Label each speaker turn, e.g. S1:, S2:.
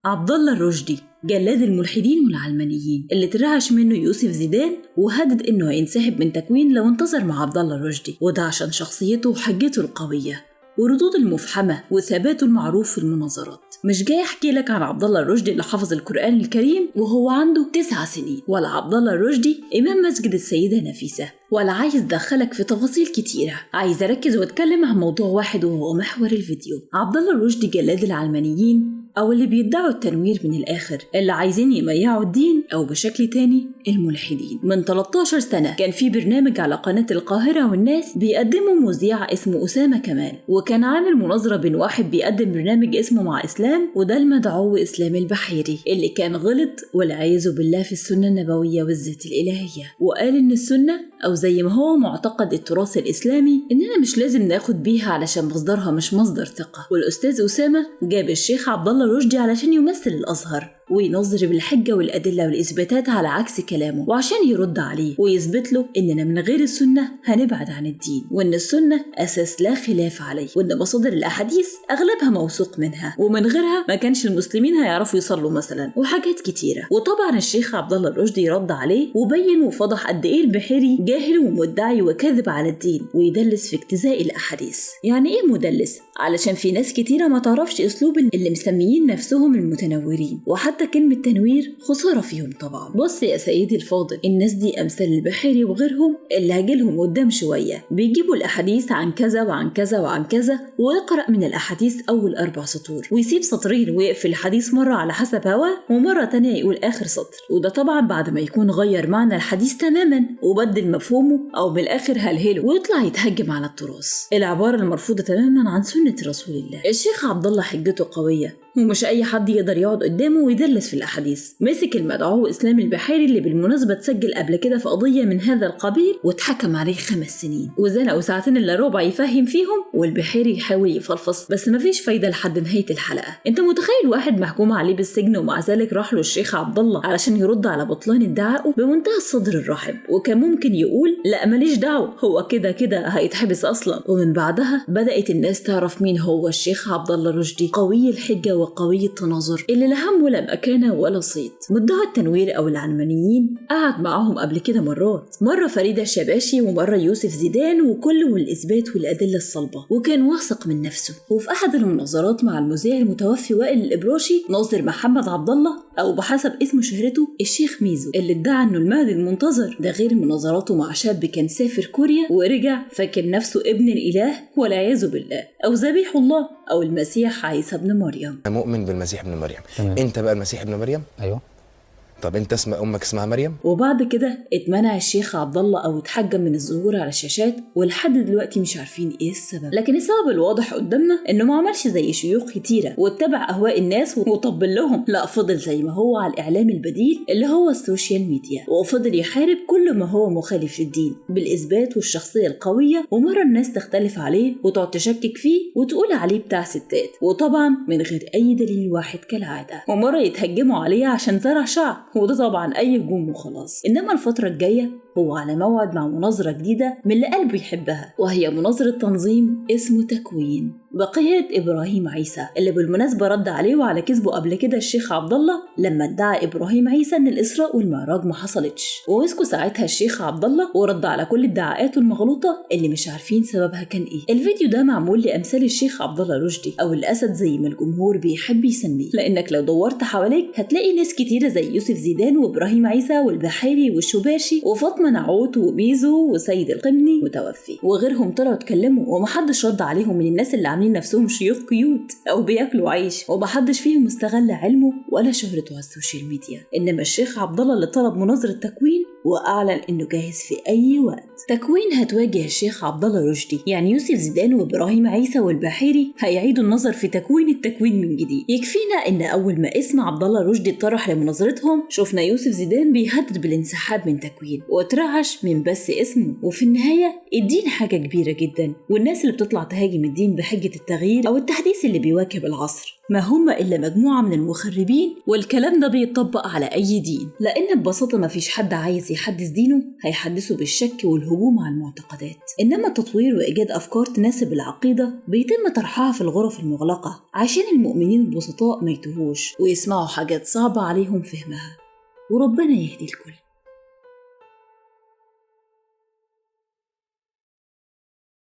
S1: عبد الله الرشدي جلاد الملحدين والعلمانيين اللي ترعش منه يوسف زيدان وهدد انه هينسحب من تكوين لو انتصر مع عبد الله الرشدي، وده عشان شخصيته وحجته القوية وردوده المفحمة وثباته المعروف في المناظرات. مش جاي احكي لك عن عبد الله الرشدي اللي حفظ القرآن الكريم وهو عنده 9 سنين، ولا عبد الله الرشدي إمام مسجد السيدة نفيسة، ولا عايز دخلك في تفاصيل كتيرة. عايز أركز وأتكلم عن موضوع واحد وهو محور الفيديو. عبد الله الرشدي جلاد العلمانيين أو اللي بيدعوا التنوير من الآخر، اللي عايزين يميعوا الدين أو بشكل تاني الملحدين. من 13 سنة كان في برنامج على قناة القاهرة والناس بيقدمه مذيع اسمه أسامة كمال، وكان عامل مناظرة بين واحد بيقدم برنامج اسمه مع إسلام وده المدعو إسلام البحيري اللي كان غلط والعياذ بالله في السنة النبوية والذات الإلهية، وقال إن السنة أو زي ما هو معتقد التراث الإسلامي إننا مش لازم ناخد بيها علشان مصدرها مش مصدر ثقة. والأستاذ أسامة جاب الشيخ عبد الله الرشدي علشان يمثل الأزهر وينظر بالحجة والأدلة والإثباتات على عكس كلامه، وعشان يرد عليه ويثبت له إننا من غير السنة هنبعد عن الدين، وإن السنة أساس لا خلاف عليه، وإن مصادر الأحاديث أغلبها موثوق منها ومن غيرها ما كانش المسلمين هيعرفوا يصلوا مثلا، وحاجات كتيرة. وطبعا الشيخ عبد الله الرشدي رد عليه وبين وفضح قد إيه البحيري جاهل ومدعي وكاذب على الدين ويدلس في اجتزاء الأحاديث. يعني إيه مدلس؟ علشان في ناس كتيرة ما تعرفش أسلوب اللي مسميين نفسهم المتنورين، وحتى كلمة تنوير خسارة فيهم طبعا. بص يا سيدي الفاضل، الناس دي أمثال البحيري وغيرهم اللي هجيلهم قدام شوية بيجيبوا الأحاديث عن كذا وعن كذا وعن كذا، ويقرأ من الأحاديث أول 4 سطور ويسيب سطرين ويقفل الحديث مرة على حسب هواه ومرة تانية يقول آخر سطر، وده طبعا بعد ما يكون غير معنى الحديث تماما وبدل مفهومه أو بالآخر هلهله ويطلع يتهجم على التراث، العبارة المرفوضة تماما عن سنة رسول الله. الشيخ عبد الله حجته قوية ومش أي حد يقدر يقعد قدامه ويدلس في الأحاديث. مسك المدعو إسلام البحيري اللي بالمناسبة تسجل قبل كده في قضية من هذا القبيل واتحكم عليه 5 سنين، وزنقوا 2 إلا ربع يفهم فيهم، والبحيري يحاول يفلفص بس مفيش فايدة لحد نهاية الحلقة. أنت متخيل واحد محكوم عليه بالسجن ومع ذلك راح له الشيخ عبد الله علشان يرد على بطلان ادعائه بمنتهى الصدر الرحب، وكان ممكن يقول لا ماليش دعوة هو كده كده هيتحبس أصلا. ومن بعدها بدأت الناس تعرف مين هو الشيخ عبد الله الرشدي، قوي الحجة وقوي التناظر اللي لا هم ولا مكانه ولا صيت. مدعي التنوير أو العلمانيين قعد معاهم قبل كده مرة فريدة الشباشي ومرة يوسف زيدان، وكل والإثبات والأدلة الصلبة، وكان واثق من نفسه. وفي أحد المناظرات مع المذيع المتوفي وائل الإبراشي ناظر محمد عبد الله أو بحسب اسم شهرته الشيخ ميزو اللي ادعى إنه المهدي المنتظر، ده غير مناظراته مع شاب كان سافر كوريا ورجع فاكر نفسه ابن الإله والعياذ بالله أو ذبيح الله أو المسيح عيسى ابن مريم.
S2: أنا مؤمن بالمسيح ابن مريم. أنت بقى المسيح ابن مريم؟
S3: أيوه.
S2: طب انت امك اسمها مريم؟
S1: وبعد كده اتمنع الشيخ عبد الله او اتحجم من الظهور على الشاشات، ولحد دلوقتي مش عارفين ايه السبب. لكن السبب الواضح قدامنا انه ما عملش زي شيوخ كتيره واتبع اهواء الناس وطبل لهم، لا فضل زي ما هو على الاعلام البديل اللي هو السوشيال ميديا، وفضل يحارب كل ما هو مخالف للدين بالاثبات والشخصيه القويه، ومره الناس تختلف عليه وتقعد تشكك فيه وتقول عليه بتاع ستات، وطبعا من غير اي دليل واحد كالعاده، ومره يتهجموا عليه عشان زرع شعب، وده طبعا اي هجوم وخلاص. انما الفتره الجايه هو على موعد مع مناظره جديده من اللي قلبه يحبها، وهي مناظره تنظيم اسمه تكوين بقيادة إبراهيم عيسى، اللي بالمناسبة رد عليه وعلى كذبه قبل كده الشيخ عبد الله لما ادعى إبراهيم عيسى إن الإسراء والمعراج ما حصلتش، ومسكوا ساعتها الشيخ عبد الله ورد على كل ادعاءاته المغلوطة اللي مش عارفين سببها كان إيه. الفيديو ده معمول لأمثال الشيخ عبد الله رشدي أو الأسد زي ما الجمهور بيحب يسميه، لأنك لو دورت حواليك هتلاقي ناس كتيرة زي يوسف زيدان وإبراهيم عيسى والبحيري والشباشي وفاطمة نعوت وبيزو وسيد القمني متوفي وغيرهم طلعوا اتكلموا ومحدش رد عليهم من الناس اللي عاملين نفسهم شيوخ كيوت أو بياكلوا عيش، ومحدش فيهم استغل علمه ولا شهرته على السوشيال ميديا. إنما الشيخ عبد الله اللي طلب مناظرة تكوين وأعلن إنه جاهز في أي وقت. تكوين هتواجه الشيخ عبد الله رشدي، يعني يوسف زيدان وإبراهيم عيسى والبحيري هيعيدوا النظر في تكوين التكوين من جديد. يكفينا إن أول ما اسم عبد الله رشدي اتطرح لمناظرتهم شفنا يوسف زيدان بيهدد بالانسحاب من تكوين واترعش من بس اسمه، وفي النهاية الدين حاجة كبيرة جدا، والناس اللي بتطلع تهاجم الدين بحجة التغيير أو التحديث اللي بيواكب العصر ما هم إلا مجموعة من المخربين، والكلام ده بيتطبق على أي دين، لأن ببساطة ما فيش حد عايز يحدث دينه هيحدثه بالشك والهجوم على المعتقدات. إنما التطوير وإيجاد أفكار تناسب العقيدة بيتم طرحها في الغرف المغلقة عشان المؤمنين البسطاء ما يتوهوش ويسمعوا حاجات صعبة عليهم فهمها. وربنا يهدي الكل.